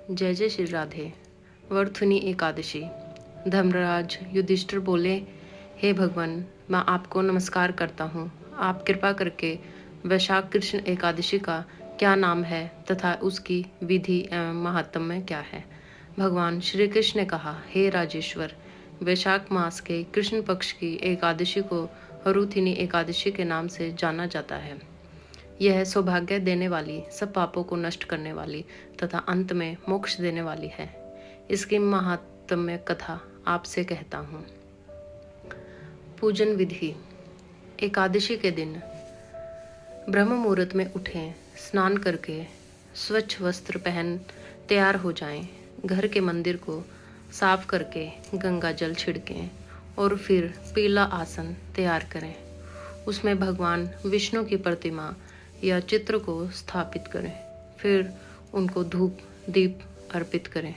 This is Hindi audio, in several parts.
जय जय श्री राधे। वर्धुनी एकादशी। धर्मराज युधिष्ठिर बोले, हे भगवान, मैं आपको नमस्कार करता हूँ। आप कृपा करके वैशाख कृष्ण एकादशी का क्या नाम है तथा उसकी विधि एवं महात्म्य क्या है। भगवान श्री कृष्ण ने कहा, हे राजेश्वर, वैशाख मास के कृष्ण पक्ष की एकादशी को वर्धुनी एकादशी के नाम से जाना जाता है। यह सौभाग्य देने वाली, सब पापों को नष्ट करने वाली तथा अंत में मोक्ष देने वाली है। इसकी महात्म्य कथा आपसे कहता हूँ। पूजन विधि। एकादशी के दिन ब्रह्म मुहूर्त में उठें, स्नान करके स्वच्छ वस्त्र पहन तैयार हो जाएं, घर के मंदिर को साफ करके गंगा जल छिड़कें और फिर पीला आसन तैयार करें। उसमें भगवान विष्णु की प्रतिमा या चित्र को स्थापित करें। फिर उनको धूप दीप अर्पित करें।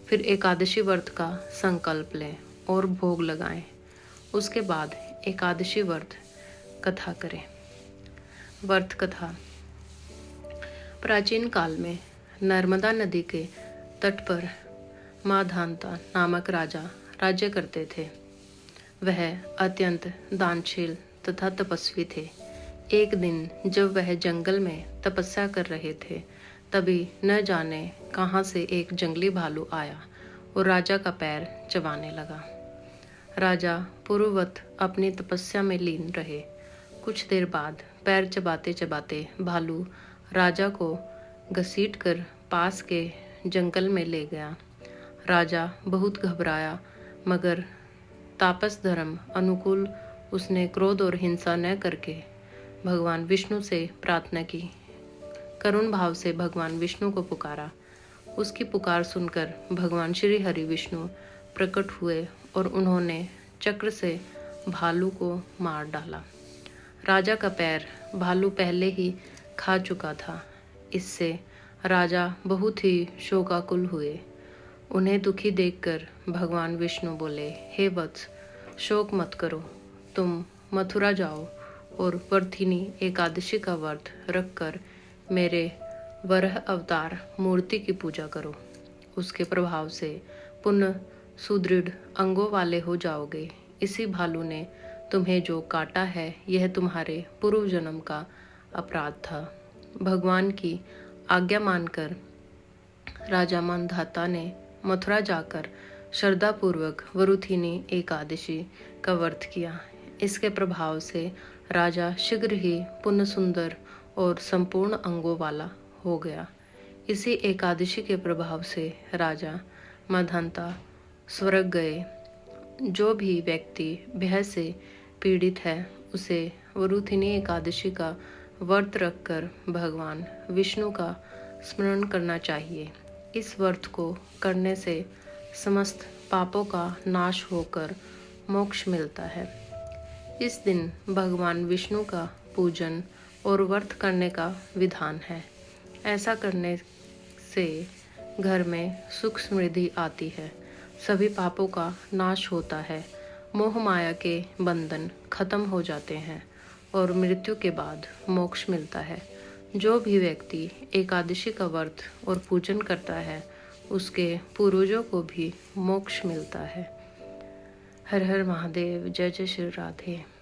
फिर एकादशी व्रत का संकल्प लें और भोग लगाएं। उसके बाद एकादशी व्रत कथा करें। व्रत कथा। प्राचीन काल में नर्मदा नदी के तट पर माधांता नामक राजा राज्य करते थे। वह अत्यंत दानशील तथा तपस्वी थे। एक दिन जब वह जंगल में तपस्या कर रहे थे, तभी न जाने कहां से एक जंगली भालू आया और राजा का पैर चबाने लगा। राजा पूर्ववत अपनी तपस्या में लीन रहे। कुछ देर बाद पैर चबाते चबाते भालू राजा को घसीटकर पास के जंगल में ले गया। राजा बहुत घबराया, मगर तापस धर्म अनुकूल उसने क्रोध और हिंसा न करके भगवान विष्णु से प्रार्थना की। करुण भाव से भगवान विष्णु को पुकारा। उसकी पुकार सुनकर भगवान श्री हरि विष्णु प्रकट हुए और उन्होंने चक्र से भालू को मार डाला। राजा का पैर भालू पहले ही खा चुका था। इससे राजा बहुत ही शोकाकुल हुए। उन्हें दुखी देखकर भगवान विष्णु बोले, हे वत्स, शोक मत करो। तुम मथुरा जाओ और वर्धुनी एकादशी का व्रत रखकर मेरे वराह अवतार मूर्ति की पूजा करो। उसके प्रभाव से पुनः सुदृढ़ अंगों वाले हो जाओगे। इसी भालू ने तुम्हें जो काटा है, यह तुम्हारे पूर्व जन्म का अपराध था। भगवान की आज्ञा मानकर राजा मांधाता ने मथुरा जाकर श्रद्धापूर्वक वर्धुनी एकादशी का व्रत किया। इसके प्रभाव से राजा शीघ्र ही पुनः सुंदर और संपूर्ण अंगों वाला हो गया। इसी एकादशी के प्रभाव से राजा मांधाता स्वर्ग गए। जो भी व्यक्ति भय से पीड़ित है, उसे वर्धुनी एकादशी का व्रत रखकर भगवान विष्णु का स्मरण करना चाहिए। इस व्रत को करने से समस्त पापों का नाश होकर मोक्ष मिलता है। इस दिन भगवान विष्णु का पूजन और व्रत करने का विधान है। ऐसा करने से घर में सुख समृद्धि आती है, सभी पापों का नाश होता है, मोह माया के बंधन खत्म हो जाते हैं और मृत्यु के बाद मोक्ष मिलता है। जो भी व्यक्ति एकादशी का व्रत और पूजन करता है, उसके पूर्वजों को भी मोक्ष मिलता है। हर हर महादेव। जय जय श्री राधे।